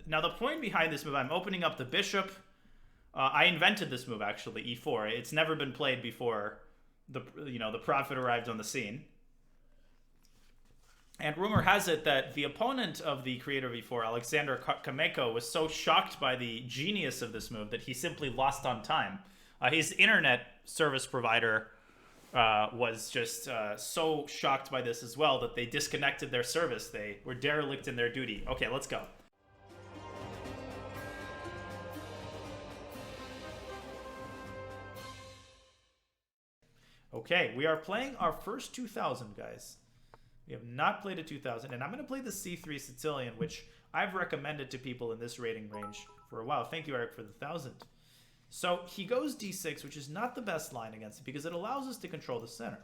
Now the point behind this move, I'm opening up the bishop. I invented this move actually, e4. It's never been played before the prophet arrived on the scene. And rumor has it that the opponent of the creator of e4, Alexander Kameko, was so shocked by the genius of this move that he simply lost on time. His internet service provider was just so shocked by this as well that they disconnected their service. They were derelict in their duty. Okay, let's go. Okay, we are playing our first 2000, guys. We have not played a 2000, and I'm going to play the C3 Sicilian, which I've recommended to people in this rating range for a while. Thank you, Eric, for the 1000. So he goes d6, which is not the best line against it because it allows us to control the center.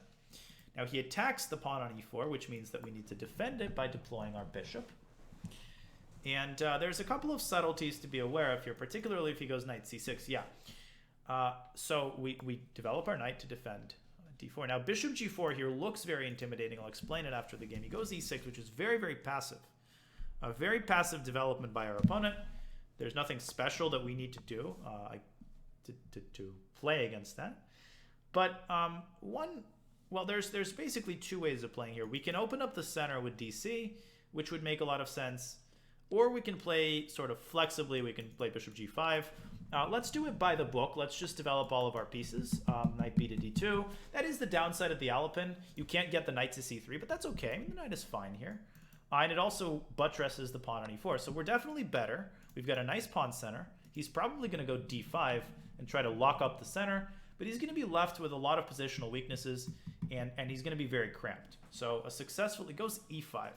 Now he attacks the pawn on e4, which means that we need to defend it by deploying our bishop. And there's a couple of subtleties to be aware of here, particularly if he goes knight c6. Yeah. So we develop our knight to defend d4. Now bishop g4 here looks very intimidating. I'll explain it after the game. He goes e6, which is very, very passive. A very passive development by our opponent. There's nothing special that we need to do to play against that. But there's basically two ways of playing here. We can open up the center with dc, which would make a lot of sense. Or we can play sort of flexibly. We can play bishop g5. Let's do it by the book. Let's just develop all of our pieces. Knight b to d2. That is the downside of the Alapin. You can't get the knight to c3, but that's okay. The knight is fine here. And it also buttresses the pawn on e4. So we're definitely better. We've got a nice pawn center. He's probably going to go d5 and try to lock up the center. But he's going to be left with a lot of positional weaknesses. And he's going to be very cramped. So it goes e5.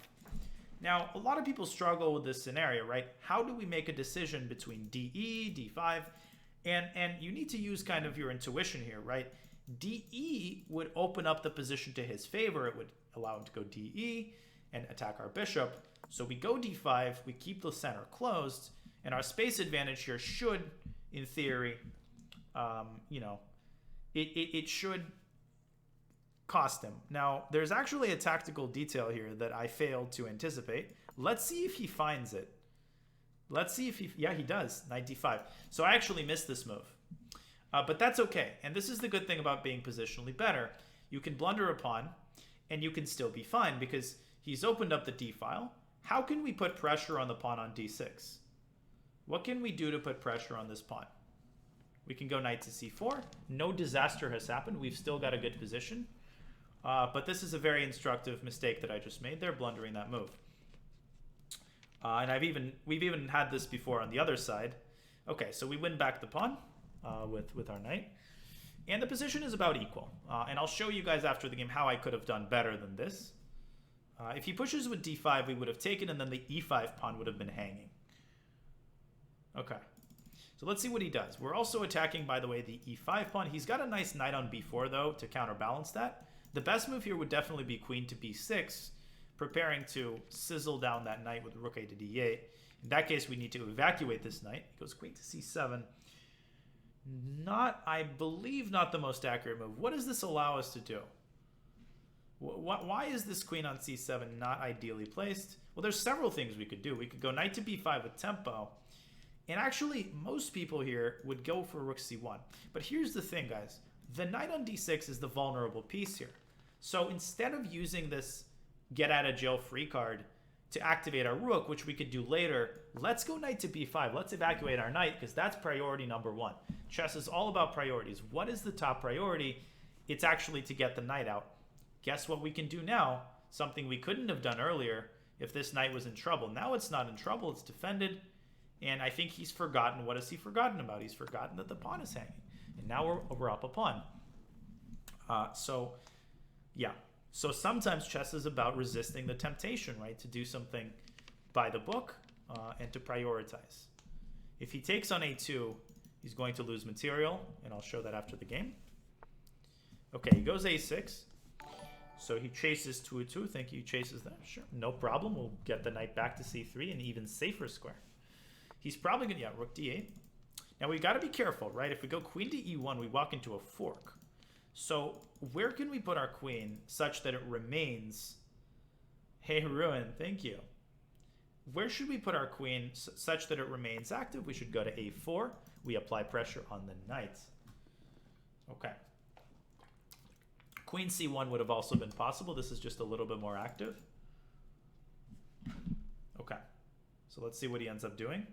Now, a lot of people struggle with this scenario, right? How do we make a decision between DE, D5? And you need to use kind of your intuition here, right? DE would open up the position to his favor. It would allow him to go DE and attack our bishop. So we go D5, we keep the center closed, and our space advantage here should, in theory, it should cost him. Now, there's actually a tactical detail here that I failed to anticipate. Let's see if he finds it. Let's see if yeah, he does. Knight d5. So I actually missed this move. But that's okay. And this is the good thing about being positionally better. You can blunder a pawn, and you can still be fine because he's opened up the d file. How can we put pressure on the pawn on d6? What can we do to put pressure on this pawn? We can go knight to c4. No disaster has happened. We've still got a good position. But this is a very instructive mistake that I just made there, blundering that move. And we've even had this before on the other side. Okay, so we win back the pawn with our knight. And the position is about equal. And I'll show you guys after the game how I could have done better than this. If he pushes with d5, we would have taken, and then the e5 pawn would have been hanging. Okay. So let's see what he does. We're also attacking, by the way, the e5 pawn. He's got a nice knight on b4, though, to counterbalance that. The best move here would definitely be queen to b6, preparing to sizzle down that knight with rook a to d8. In that case, we need to evacuate this knight. He goes queen to c7. I believe, not the most accurate move. What does this allow us to do? Why is this queen on c7 not ideally placed? Well, there's several things we could do. We could go knight to b5 with tempo. And actually, most people here would go for rook c1. But here's the thing, guys. The knight on d6 is the vulnerable piece here. So instead of using this get-out-of-jail-free card to activate our rook, which we could do later, let's go knight to b5. Let's evacuate our knight, because that's priority number one. Chess is all about priorities. What is the top priority? It's actually to get the knight out. Guess what we can do now? Something we couldn't have done earlier if this knight was in trouble. Now it's not in trouble. It's defended. And I think he's forgotten. What has he forgotten about? He's forgotten that the pawn is hanging. And now we're up a pawn. Yeah. So sometimes chess is about resisting the temptation, right? To do something by the book and to prioritize. If he takes on a2, he's going to lose material. And I'll show that after the game. Okay, he goes a6. So he chases 2-2. Think he chases that? Sure. No problem. We'll get the knight back to c3, an even safer square. He's probably going to, yeah, rook d8. Now, we've got to be careful, right? If we go queen to e1, we walk into a fork. So where can we put our queen such that it remains... Hey, Ruin, thank you. where should we put our queen such that it remains active? We should go to a4. We apply pressure on the knight. Okay. Queen c1 would have also been possible. This is just a little bit more active. Okay. So let's see what he ends up doing.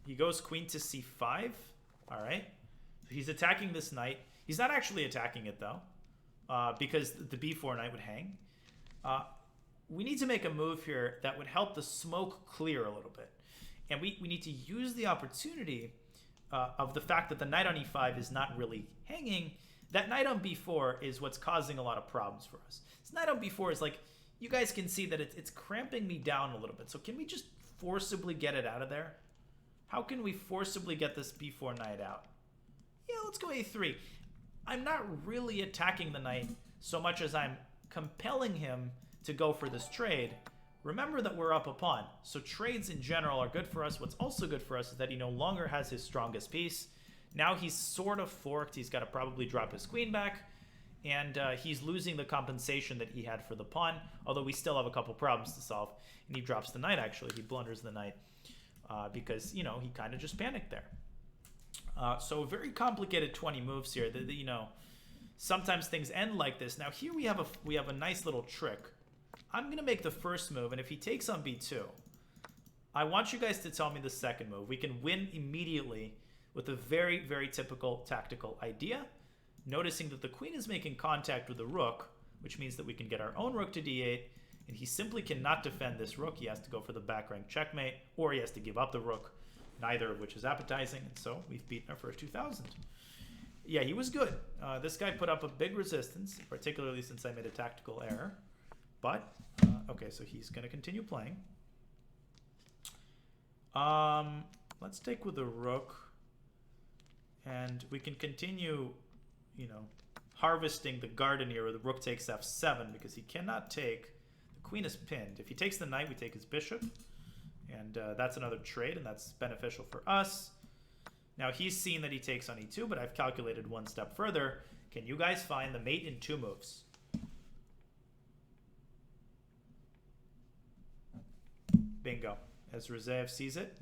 He goes queen to c5. All right. He's attacking this knight. He's not actually attacking it, though, because the b4 knight would hang. We need to make a move here that would help the smoke clear a little bit. And we need to use the opportunity of the fact that the knight on e5 is not really hanging. That knight on b4 is what's causing a lot of problems for us. This knight on b4 is like, you guys can see that it's cramping me down a little bit. So can we just forcibly get it out of there? How can we forcibly get this b4 knight out? Yeah, let's go a3. I'm not really attacking the knight so much as I'm compelling him to go for this trade. Remember that we're up a pawn, so trades in general are good for us. What's also good for us is that he no longer has his strongest piece. Now he's sort of forked. He's got to probably drop his queen back, and he's losing the compensation that he had for the pawn, although we still have a couple problems to solve. And he drops the knight, actually. He blunders the knight because, you know, he kind of just panicked there. So a very complicated 20 moves here. You know, sometimes things end like this. Now here we have a nice little trick. I'm going to make the first move, and if he takes on b2, I want you guys to tell me the second move. We can win immediately with a very, very typical tactical idea, noticing that the queen is making contact with the rook, which means that we can get our own rook to d8, and he simply cannot defend this rook. He has to go for the back rank checkmate, or he has to give up the rook, neither of which is appetizing, and so we've beaten our first 2,000. Yeah, he was good. This guy put up a big resistance, particularly since I made a tactical error. But, okay, so he's going to continue playing. Let's take with the rook. And we can continue, you know, harvesting the garden here where the rook takes f7 because he cannot take. The queen is pinned. If he takes the knight, we take his bishop. And that's another trade, and that's beneficial for us. Now, he's seen that he takes on e2, but I've calculated one step further. Can you guys find the mate in 2 moves? Bingo. As Rezaev sees it.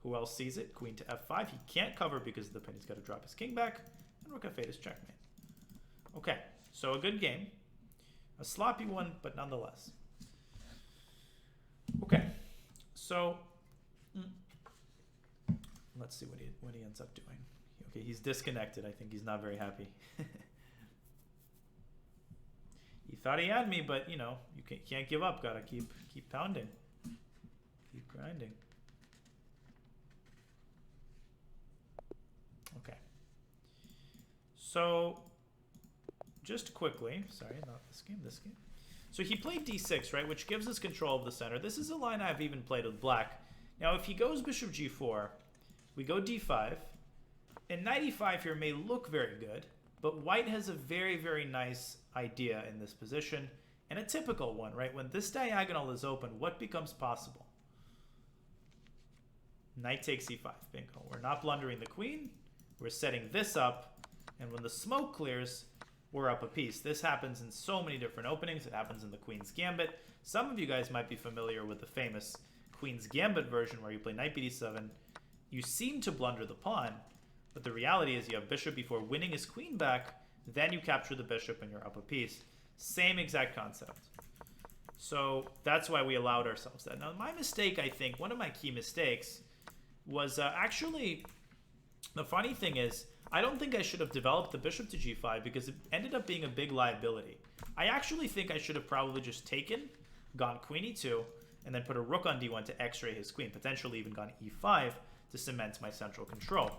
Who else sees it? Queen to f5. He can't cover because of the pin. He's got to drop his king back. And rook f8 is checkmate. Okay, so a good game. A sloppy one, but nonetheless. Okay, so let's see what he ends up doing. Okay, he's disconnected. I think he's not very happy. He thought he had me, but you know, you can't give up. Gotta keep pounding. Keep grinding. Okay. So, just quickly, sorry, not this game, this game. So he played d6, right, which gives us control of the center. This is a line I've even played with black. Now, if he goes bishop g4, we go d5, and knight e5 here may look very good, but white has a very, very nice idea in this position, and a typical one, right? When this diagonal is open, what becomes possible? Knight takes e5, bingo. We're not blundering the queen. We're setting this up, and when the smoke clears, we're up a piece. This happens in so many different openings. It happens in the Queen's Gambit. Some of you guys might be familiar with the famous Queen's Gambit version where you play knight bd7. You seem to blunder the pawn, but the reality is you have bishop b4 winning his queen back, then you capture the bishop and you're up a piece. Same exact concept. So that's why we allowed ourselves that. Now, my mistake, I think, one of my key mistakes was actually, the funny thing is, I don't think I should have developed the bishop to g5 because it ended up being a big liability. I actually think I should have probably just taken, gone queen e2, and then put a rook on d1 to x-ray his queen, potentially even gone e5 to cement my central control.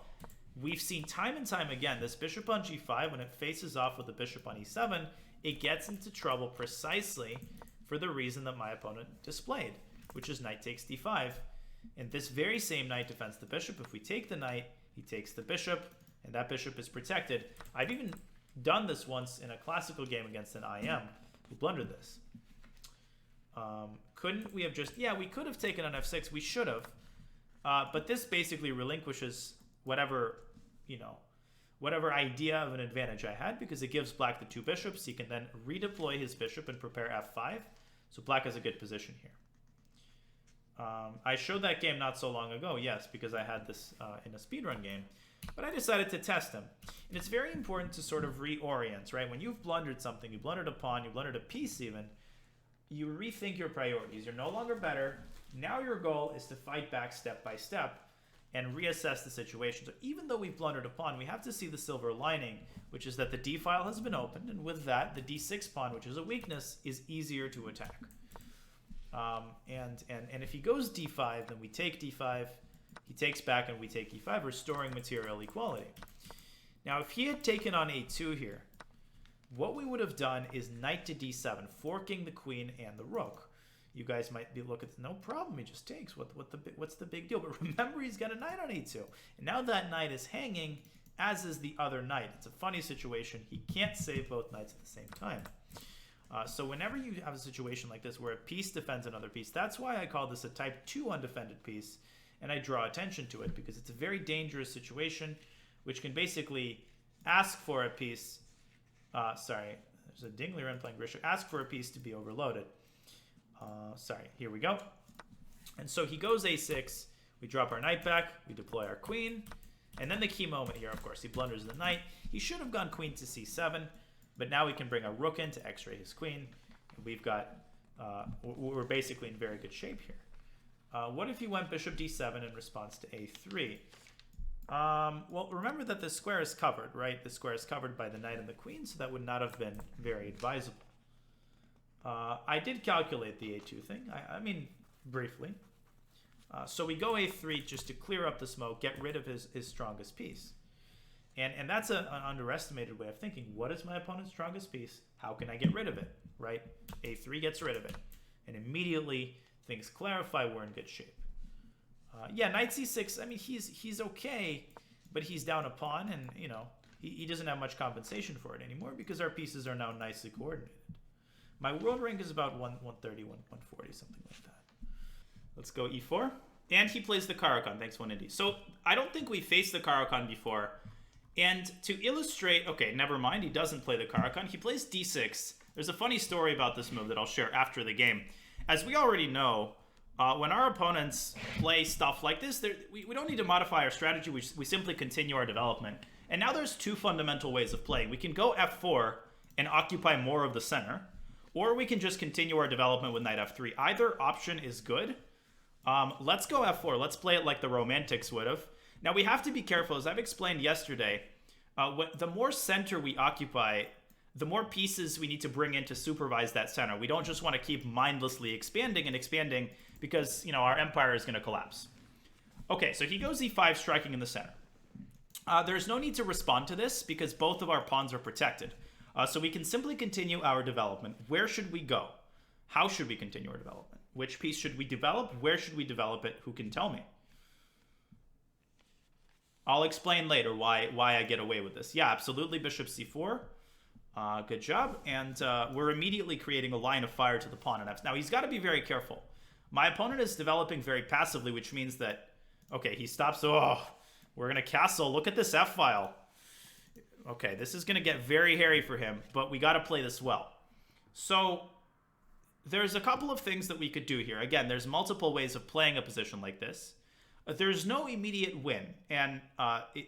We've seen time and time again, this bishop on g5, when it faces off with the bishop on e7, it gets into trouble precisely for the reason that my opponent displayed, which is knight takes d5. And this very same knight defends the bishop. If we take the knight, he takes the bishop, and that bishop is protected. I've even done this once in a classical game against an IM who blundered this. Couldn't we have just, yeah, we could have taken on f6, we should have, but this basically relinquishes whatever, you know, whatever idea of an advantage I had because it gives black the 2 bishops. He can then redeploy his bishop and prepare f5. So black has a good position here. I showed that game not so long ago, yes, because I had this in a speedrun game. But I decided to test them. And it's very important to sort of reorient, right? When you've blundered something, you blundered a pawn, you blundered a piece even, you rethink your priorities. You're no longer better. Now your goal is to fight back step by step and reassess the situation. So even though we've blundered a pawn, we have to see the silver lining, which is that the d file has been opened, and with that, the d6 pawn, which is a weakness, is easier to attack. And if he goes d5, then we take d5, he takes back, and we take e5, restoring material equality. Now, if he had taken on a2 here, what we would have done is knight to d7, forking the queen and the rook. You guys might be looking, no problem, he just takes. What's the big deal? But remember, he's got a knight on a2. And now that knight is hanging, as is the other knight. It's a funny situation. He can't save both knights at the same time. So whenever you have a situation like this where a piece defends another piece, that's why I call this a type 2 undefended piece, and I draw attention to it, because it's a very dangerous situation, which can basically ask for a piece, sorry, there's a Dingley run playing Grisha, ask for a piece to be overloaded. Sorry, here we go. And so he goes a6, we drop our knight back, we deploy our queen, and then the key moment here, of course, he blunders the knight. He should have gone queen to c7, but now we can bring a rook in to x-ray his queen. And we've got, we're basically in very good shape here. What if he went bishop d7 in response to a3? Well, remember that the square is covered, right? The square is covered by the knight and the queen, so that would not have been very advisable. I did calculate the a2 thing, I mean, briefly. So we go a3 just to clear up the smoke, get rid of his strongest piece. And that's an underestimated way of thinking. What is my opponent's strongest piece? How can I get rid of it, right? a3 gets rid of it. And immediately, things clarify, we're in good shape. Yeah, knight c6, I mean, he's okay, but he's down a pawn, and, you know, he doesn't have much compensation for it anymore because our pieces are now nicely coordinated. My world rank is about 130, 140, something like that. Let's go e4. And he plays the Karo-Kann, thanks 180. So I don't think we faced the Karo-Kann before. And to illustrate, okay, never mind, he doesn't play the Karo-Kann. He plays d6. There's a funny story about this move that I'll share after the game. As we already know, when our opponents play stuff like this, we don't need to modify our strategy. We simply continue our development. And now there's two fundamental ways of playing. We can go f4 and occupy more of the center, or we can just continue our development with knight f3. Either option is good. Let's go f4. Let's play it like the Romantics would have. Now, we have to be careful. As I've explained yesterday, the more center we occupy, the more pieces we need to bring in to supervise that center. We don't just want to keep mindlessly expanding and expanding because, you know, our empire is going to collapse. Okay, so he goes e5, striking in the center. There's no need to respond to this because both of our pawns are protected. So we can simply continue our development. Where should we go? How should we continue our development? Which piece should we develop? Where should we develop it? Who can tell me? I'll explain later why I get away with this. Yeah, absolutely, bishop c4. Good job. And we're immediately creating a line of fire to the pawn on f. Now, he's got to be very careful. My opponent is developing very passively, which means that, okay, he stops. Oh, we're going to castle. Look at this f-file. Okay, this is going to get very hairy for him, but we got to play this well. So there's a couple of things that we could do here. Again, there's multiple ways of playing a position like this. There's no immediate win, and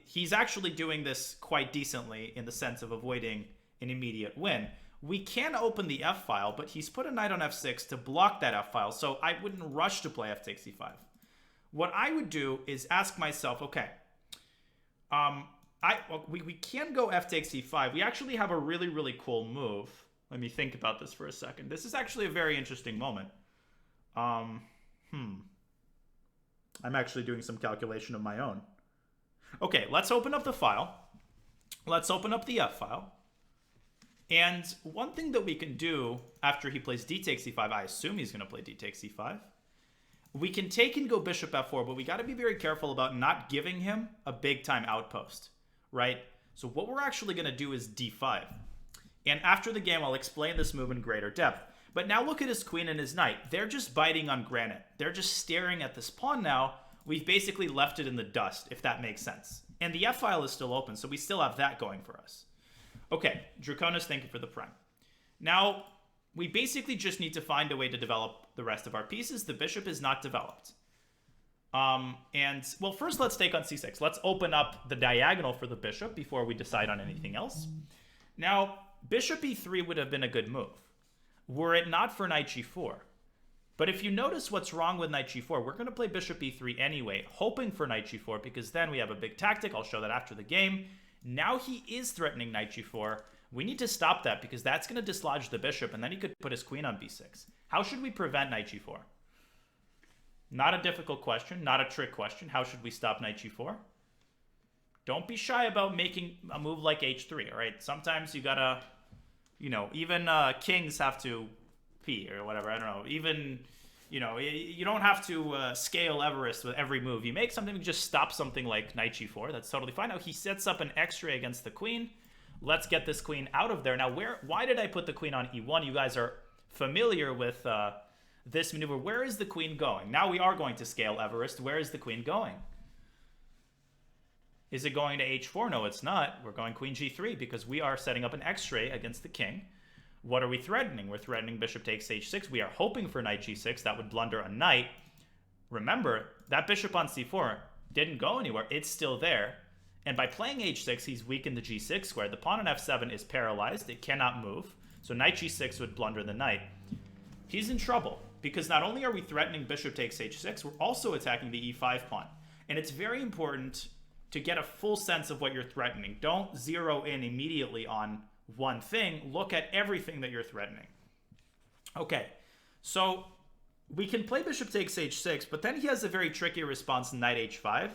he's actually doing this quite decently in the sense of avoiding an immediate win. We can open the f-file, but he's put a knight on f6 to block that f-file, so I wouldn't rush to play f takes e5. What I would do is ask myself, okay, we can go f takes e5. We actually have a really, really cool move. Let me think about this for a second. This is actually a very interesting moment. I'm actually doing some calculation of my own. Okay, let's open up the file. Let's open up the f-file. And one thing that we can do after he plays d takes e5, I assume he's going to play d takes e5. We can take and go bishop f4, but we got to be very careful about not giving him a big-time outpost, right? So what we're actually going to do is d5. And after the game, I'll explain this move in greater depth. But now look at his queen and his knight. They're just biting on granite. They're just staring at this pawn now. We've basically left it in the dust, if that makes sense. And the f-file is still open, so we still have that going for us. Okay, Draconis, thank you for the prime. Now, we basically just need to find a way to develop the rest of our pieces. The bishop is not developed. Well, first let's take on c6. Let's open up the diagonal for the bishop before we decide on anything else. Now, bishop e3 would have been a good move, were it not for knight g4. But if you notice what's wrong with knight g4, we're going to play bishop e3 anyway, hoping for knight g4, because then we have a big tactic. I'll show that after the game. Now he is threatening knight g4. We need to stop that, because that's going to dislodge the bishop, and then he could put his queen on b6. How should we prevent knight g4? Not a difficult question, not a trick question. How should we stop knight g4? Don't be shy about making a move like h3, all right? Sometimes you gotta, you know, even kings have to pee or whatever, I don't know. Even, you know, you don't have to scale Everest with every move. You make something, just stop something like knight g4. That's totally fine. Now he sets up an x-ray against the queen. Let's get this queen out of there. Now, why did I put the queen on e1? You guys are familiar with this maneuver. Where is the queen going? Now we are going to scale Everest. Where is the queen going? Is it going to h4? No, it's not. We're going queen g3 because we are setting up an x-ray against the king. What are we threatening? We're threatening bishop takes h6. We are hoping for knight g6. That would blunder a knight. Remember, that bishop on c4 didn't go anywhere. It's still there. And by playing h6, he's weakened the g6 square. The pawn on f7 is paralyzed. It cannot move. So knight g6 would blunder the knight. He's in trouble because not only are we threatening bishop takes h6, we're also attacking the e5 pawn. And it's very important to get a full sense of what you're threatening. Don't zero in immediately on one thing. Look at everything that you're threatening. Okay, so we can play bishop takes h6, but then he has a very tricky response in knight h5,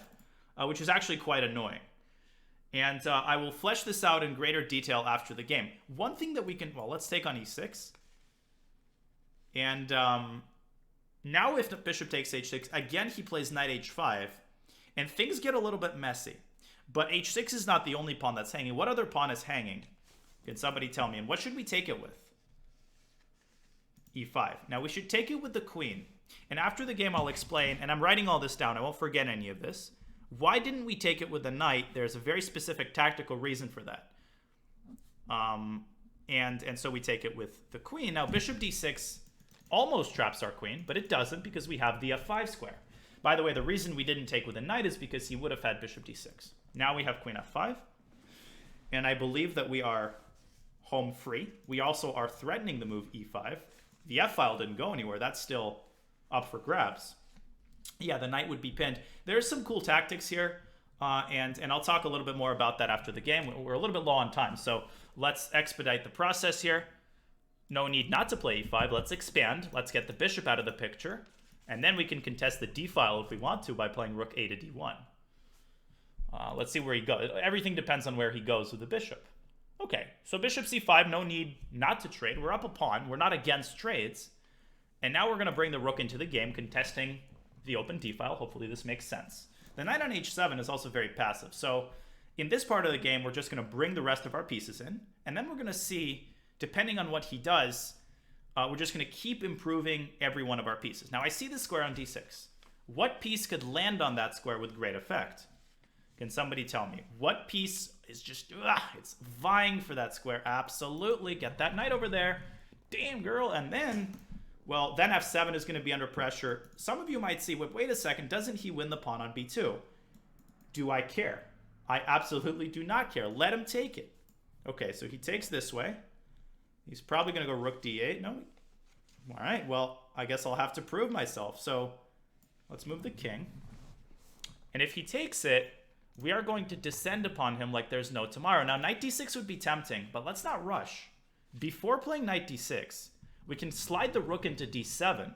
which is actually quite annoying. And I will flesh this out in greater detail after the game. One thing that we can, well, let's take on e6. And now if the bishop takes h6, again, he plays knight h5. And things get a little bit messy. But h6 is not the only pawn that's hanging. What other pawn is hanging? Can somebody tell me? And what should we take it with? e5. Now, we should take it with the queen. And after the game, I'll explain. And I'm writing all this down. I won't forget any of this. Why didn't we take it with the knight? There's a very specific tactical reason for that. And so we take it with the queen. Now, bishop d6 almost traps our queen, but it doesn't because we have the f5 square. By the way, the reason we didn't take with a knight is because he would have had bishop d6. Now we have queen f5. And I believe that we are home free. We also are threatening the move e5. The f file didn't go anywhere. That's still up for grabs. Yeah, the knight would be pinned. There's some cool tactics here, and I'll talk a little bit more about that after the game. We're a little bit low on time, so let's expedite the process here. No need not to play e5. Let's expand. Let's get the bishop out of the picture, and then we can contest the d file if we want to by playing rook a to d1. Let's see where he goes. Everything depends on where he goes with the bishop. Okay, so bishop c5, no need not to trade. We're up a pawn. We're not against trades. And now we're going to bring the rook into the game, contesting the open d-file. Hopefully this makes sense. The knight on h7 is also very passive. So in this part of the game, we're just going to bring the rest of our pieces in. And then we're going to see, depending on what he does, we're just going to keep improving every one of our pieces. Now, I see the square on d6. What piece could land on that square with great effect? Can somebody tell me? What piece is just, it's vying for that square? Absolutely. Get that knight over there. Damn, girl. And then, well, then f7 is going to be under pressure. Some of you might see, wait a second, doesn't he win the pawn on b2? Do I care? I absolutely do not care. Let him take it. Okay, so he takes this way. He's probably going to go rook d8. No? All right, well, I guess I'll have to prove myself. So let's move the king. And if he takes it, we are going to descend upon him like there's no tomorrow. Now, knight d6 would be tempting, but let's not rush. Before playing knight d6, we can slide the rook into d7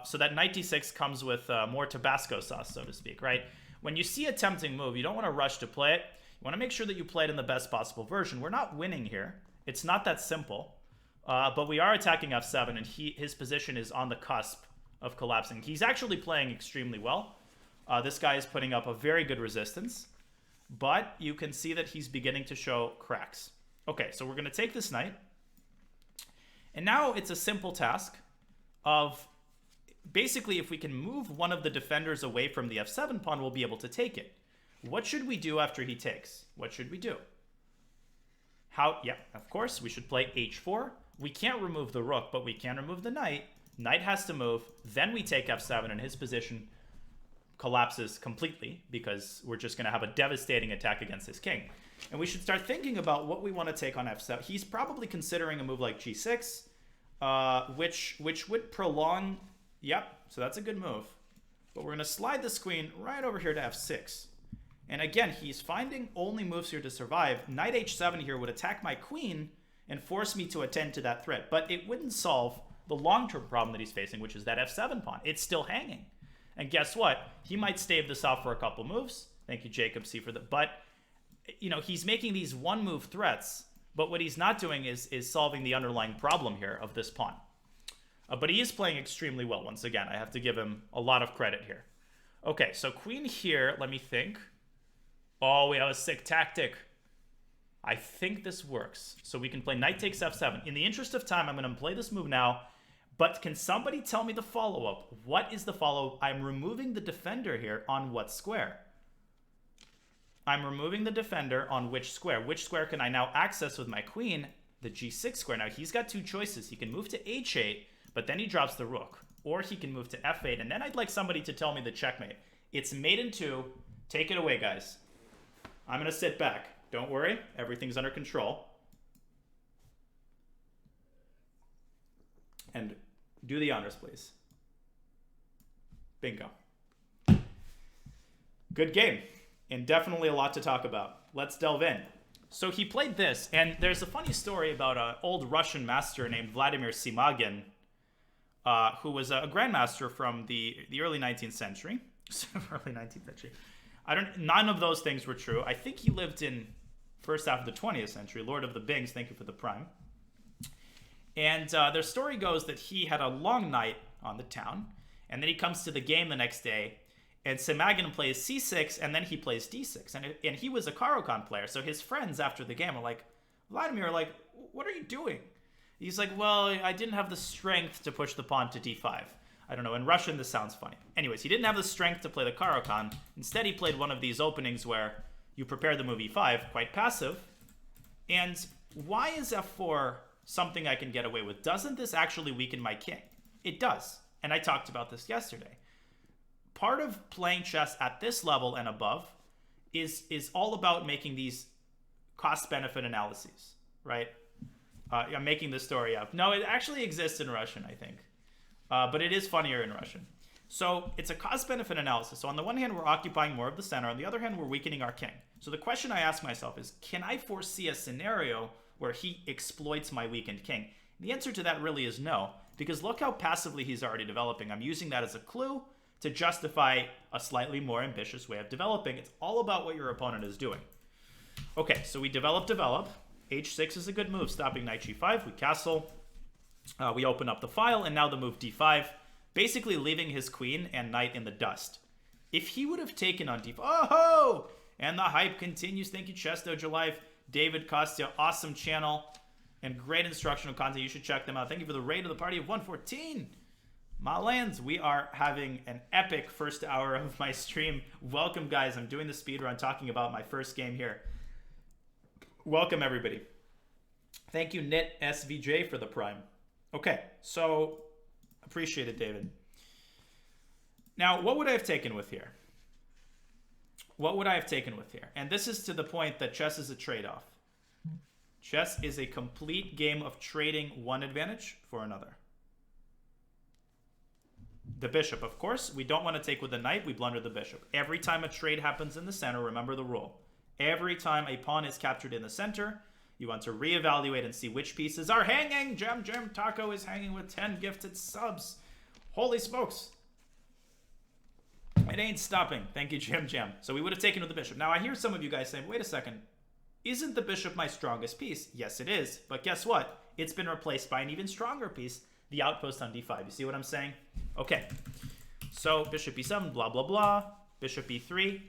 so that knight d6 comes with more Tabasco sauce, so to speak, right? When you see a tempting move, you don't want to rush to play it. You want to make sure that you play it in the best possible version. We're not winning here. It's not that simple. But we are attacking f7, and his position is on the cusp of collapsing. He's actually playing extremely well. This guy is putting up a very good resistance, but you can see that he's beginning to show cracks. Okay, so we're going to take this knight. And now it's a simple task of basically if we can move one of the defenders away from the f7 pawn, we'll be able to take it. What should we do after he takes? What should we do? Yeah, of course, we should play h4. We can't remove the rook, but we can remove the knight. Knight has to move. Then we take f7, and his position collapses completely because we're just going to have a devastating attack against his king. And we should start thinking about what we want to take on f7. He's probably considering a move like g6, which would prolong. Yep, so that's a good move. But we're going to slide this queen right over here to f6. And again, he's finding only moves here to survive. Knight h7 here would attack my queen and force me to attend to that threat. But it wouldn't solve the long-term problem that he's facing, which is that f7 pawn. It's still hanging. And guess what? He might stave this off for a couple moves. Thank you, Jacob C, for that. But, you know, he's making these one-move threats. But what he's not doing is solving the underlying problem here of this pawn. But he is playing extremely well. Once again, I have to give him a lot of credit here. Okay, so queen here. Let me think. Oh, we have a sick tactic. I think this works. So we can play knight takes f7. In the interest of time, I'm going to play this move now. But can somebody tell me the follow-up? What is the follow-up? I'm removing the defender here on what square? I'm removing the defender on which square? Which square can I now access with my queen? The g6 square. Now, he's got two choices. He can move to h8, but then he drops the rook. Or he can move to f8, and then I'd like somebody to tell me the checkmate. It's mate in 2. Take it away, guys. I'm going to sit back. Don't worry. Everything's under control. And do the honors, please. Bingo. Good game. And definitely a lot to talk about. Let's delve in. So he played this, and there's a funny story about an old Russian master named Vladimir Simagin, who was a grandmaster from the early 19th century. Early 19th century. None of those things were true. I think he lived in first half of the 20th century. Lord of the Bings, thank you for the prime. And their story goes that he had a long night on the town, and then he comes to the game the next day, and Simagin plays c6, and then he plays d6. And he was a Karo-Kann player, so his friends after the game are like, Vladimir, like, what are you doing? He's like, well, I didn't have the strength to push the pawn to d5. I don't know, in Russian this sounds funny. Anyways, he didn't have the strength to play the Karo-Kann. Instead, he played one of these openings where you prepare the move e5, quite passive. And why is f4 something I can get away with? Doesn't this actually weaken my king? It does. And I talked about this yesterday. Part of playing chess at this level and above is all about making these cost-benefit analyses, right? I'm making this story up. No, it actually exists in Russian, I think. But it is funnier in Russian. So it's a cost-benefit analysis. So on the one hand, we're occupying more of the center. On the other hand, we're weakening our king. So the question I ask myself is, can I foresee a scenario where he exploits my weakened king? And the answer to that really is no, because look how passively he's already developing. I'm using that as a clue to justify a slightly more ambitious way of developing. It's all about what your opponent is doing. Okay, so we develop. H6 is a good move, stopping knight g5. We castle. We open up the file, and now the move d5, basically leaving his queen and knight in the dust. If he would have taken on d5, oh, and the hype continues. Thank you, Chesto Jalife, David Costia, awesome channel and great instructional content. You should check them out. Thank you for the raid of the party of 114. My lands, we are having an epic first hour of my stream. Welcome, guys. I'm doing the speedrun, talking about my first game here. Welcome, everybody. Thank you, Knit SVJ, for the prime. Okay, so appreciate it, David. Now, what would I have taken with here? What would I have taken with here? And this is to the point that chess is a trade-off. Chess is a complete game of trading one advantage for another. The bishop, of course. We don't want to take with the knight. We blunder the bishop. Every time a trade happens in the center, remember the rule. Every time a pawn is captured in the center, you want to reevaluate and see which pieces are hanging. Gem Taco is hanging with 10 gifted subs. Holy smokes. It ain't stopping. Thank you, Jam. So we would have taken with the bishop. Now, I hear some of you guys saying, wait a second. Isn't the bishop my strongest piece? Yes, it is. But guess what? It's been replaced by an even stronger piece, the outpost on d5. You see what I'm saying? Okay. So bishop e7, blah, blah, blah. Bishop e3.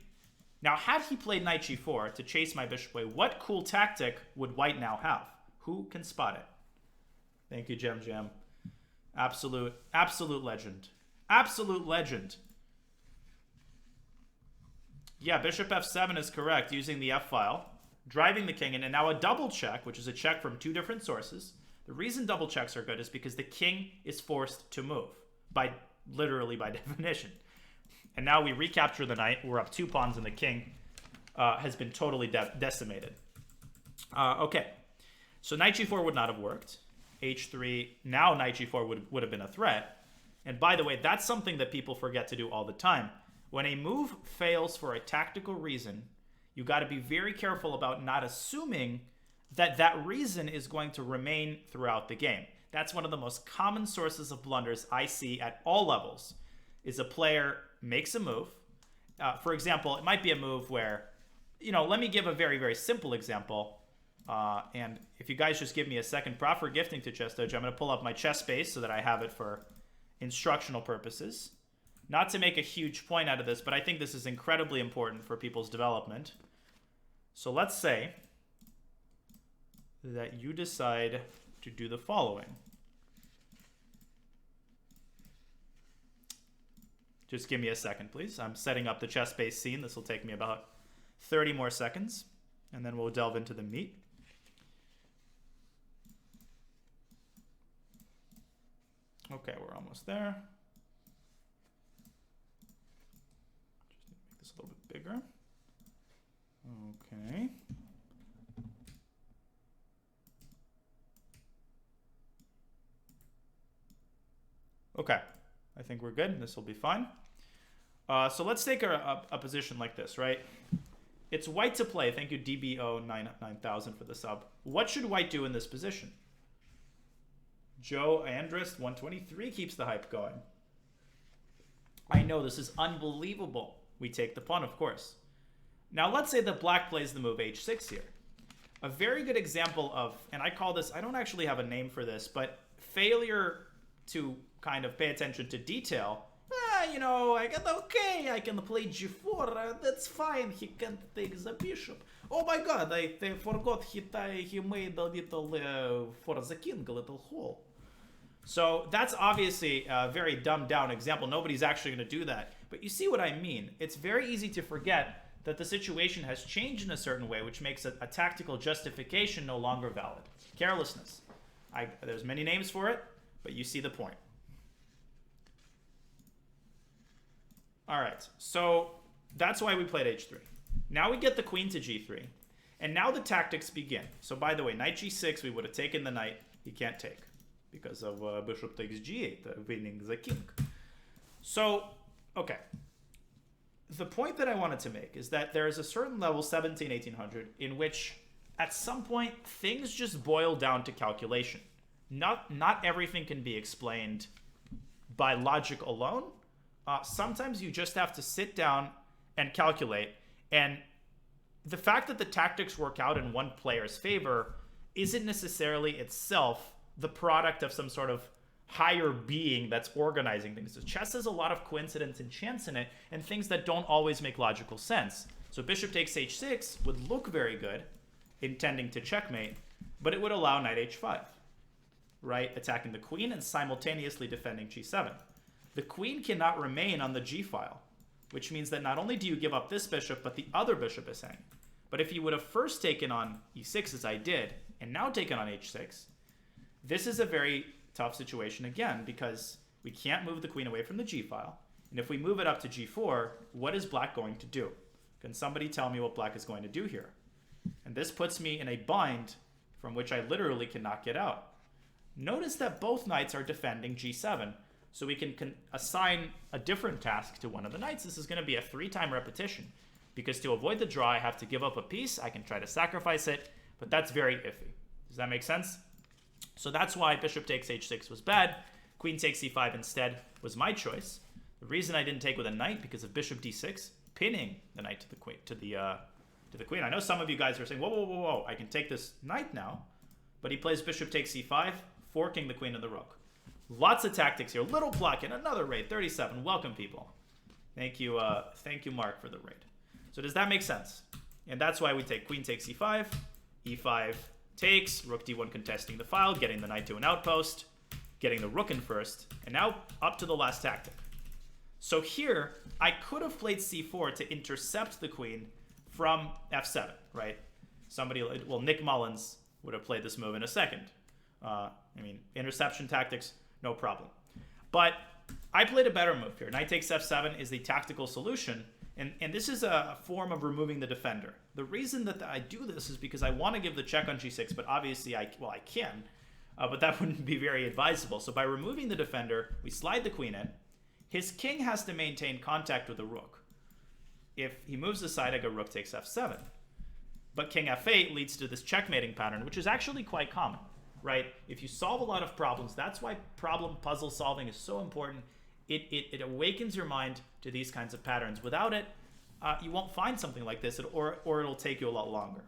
Now, had he played knight g4 to chase my bishop away, what cool tactic would white now have? Who can spot it? Thank you, Jam. Absolute legend. Absolute legend. Yeah, bishop f7 is correct, using the f-file, driving the king in, and now a double check, which is a check from two different sources. The The reason double checks are good is because the king is forced to move, literally by definition. And now we recapture the knight. We're up 2 pawns, and the king has been totally decimated. Okay, so knight g4 would not have worked. h3, now knight g4 would have been a threat. And by the way, that's something that people forget to do all the time. When a move fails for a tactical reason, you got to be very careful about not assuming that that reason is going to remain throughout the game. That's one of the most common sources of blunders I see at all levels, is a player makes a move. For example, it might be a move where, let me give a very, very simple example. And if you guys just give me a second, for gifting to Chess Dojo, I'm going to pull up my chess base so that I have it for instructional purposes. Not to make a huge point out of this, but I think this is incredibly important for people's development. So let's say that you decide to do the following. Just give me a second, please. I'm setting up the chess base scene. This will take me about 30 more seconds, and then we'll delve into the meat. Okay, we're almost there. Just need to make this a little bit bigger. Okay. Okay, I think we're good. This will be fine. So let's take a position like this, right? It's white to play. Thank you, DBO9000 for the sub. What should white do in this position? Joe Andrist 123 keeps the hype going. I know, this is unbelievable. We take the pawn, of course. Now let's say that black plays the move h6 here. A very good example of, and I call this, I don't actually have a name for this, but failure to kind of pay attention to detail. I can play g4, that's fine, he can't take the bishop. Oh my god, they forgot he made a little, for the king, a little hole. So that's obviously a very dumbed down example. Nobody's actually going to do that. But you see what I mean. It's very easy to forget that the situation has changed in a certain way, which makes a tactical justification no longer valid. Carelessness. There's many names for it, but you see the point. All right, so that's why we played h3. Now we get the queen to g3, and now the tactics begin. So by the way, knight g6, we would have taken the knight. He can't take because of bishop takes g8, winning the king. So, okay. The point that I wanted to make is that there is a certain level, 17, 1800, in which at some point things just boil down to calculation. Not everything can be explained by logic alone. Sometimes you just have to sit down and calculate. And the fact that the tactics work out in one player's favor isn't necessarily itself the product of some sort of higher being that's organizing things. So chess has a lot of coincidence and chance in it, and things that don't always make logical sense. So bishop takes h6 would look very good, intending to checkmate, but it would allow knight h5, right? Attacking the queen and simultaneously defending g7. The queen cannot remain on the g file, which means that not only do you give up this bishop, but the other bishop is hanging. But if you would have first taken on e6, as I did, and now taken on h6, this is a very tough situation again, because we can't move the queen away from the g file. And if we move it up to g4, what is black going to do? Can somebody tell me what black is going to do here? And this puts me in a bind from which I literally cannot get out. Notice that both knights are defending g7, so we can assign a different task to one of the knights. This is going to be a 3-time repetition, because to avoid the draw, I have to give up a piece. I can try to sacrifice it, but that's very iffy. Does that make sense? So that's why bishop takes h6 was bad. Queen takes e5 instead was my choice. The reason I didn't take with a knight, because of bishop d6, pinning the knight to the queen. To the queen. I know some of you guys are saying, whoa, whoa, whoa, whoa, I can take this knight now. But he plays bishop takes e5, forking the queen and the rook. Lots of tactics here. Little Pluck and another raid, 37. Welcome, people. Thank you, Mark, for the raid. So does that make sense? And that's why we take queen takes e5, e5 takes, rook d1 contesting the file, getting the knight to an outpost, getting the rook in first, and now up to the last tactic. So here, I could have played c4 to intercept the queen from f7, right? Nick Mullins would have played this move in a second. I mean, interception tactics, no problem. But I played a better move here. Knight takes f7 is the tactical solution. And this is a form of removing the defender. The reason that I do this is because I want to give the check on g6, but obviously I can. But that wouldn't be very advisable. So by removing the defender, we slide the queen in. His king has to maintain contact with the rook. If he moves aside, I go rook takes f7. But king f8 leads to this checkmating pattern, which is actually quite common, right? If you solve a lot of problems, that's why puzzle solving is so important. It awakens your mind to these kinds of patterns. Without it, you won't find something like this, or it'll take you a lot longer.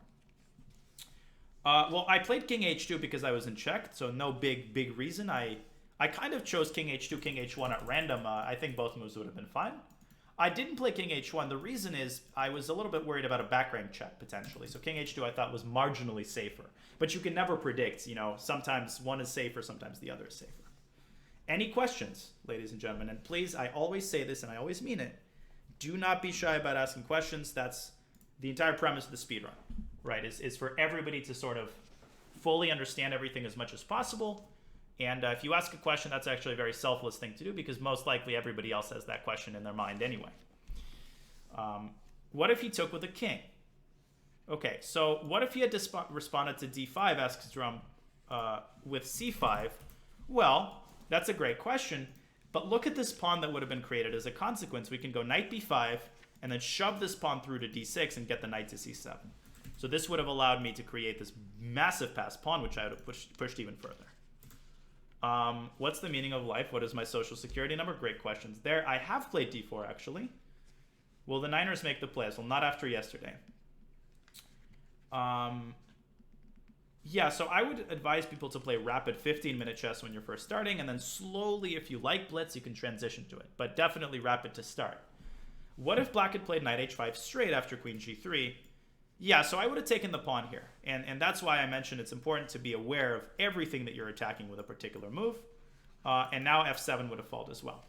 Well, I played king h2 because I was in check, so no big reason. I kind of chose king h2, king h1 at random. I think both moves would have been fine. I didn't play king h1. The reason is I was a little bit worried about a back rank check, potentially. So king h2 I thought was marginally safer. But you can never predict, you know, sometimes one is safer, sometimes the other is safer. Any questions, ladies and gentlemen? And please, I always say this and I always mean it. Do not be shy about asking questions. That's the entire premise of the speedrun, right? Is for everybody to sort of fully understand everything as much as possible. And if you ask a question, that's actually a very selfless thing to do because most likely everybody else has that question in their mind anyway. What if he took with a king? Okay, so what if he had responded to d5, asks Drum, with c5? Well, that's a great question, but look at this pawn that would have been created. As a consequence, we can go knight b5 and then shove this pawn through to d6 and get the knight to c7. So this would have allowed me to create this massive passed pawn, which I would have pushed even further. What's the meaning of life? What is my social security number? Great questions there. I have played d4, actually. Will the Niners make the playoffs? Well, not after yesterday. Yeah, so I would advise people to play rapid 15-minute chess when you're first starting, and then slowly, if you like blitz, you can transition to it. But definitely rapid to start. What if black had played knight h5 straight after queen g3? Yeah, so I would have taken the pawn here. And that's why I mentioned it's important to be aware of everything that you're attacking with a particular move. And now f7 would have fallen as well.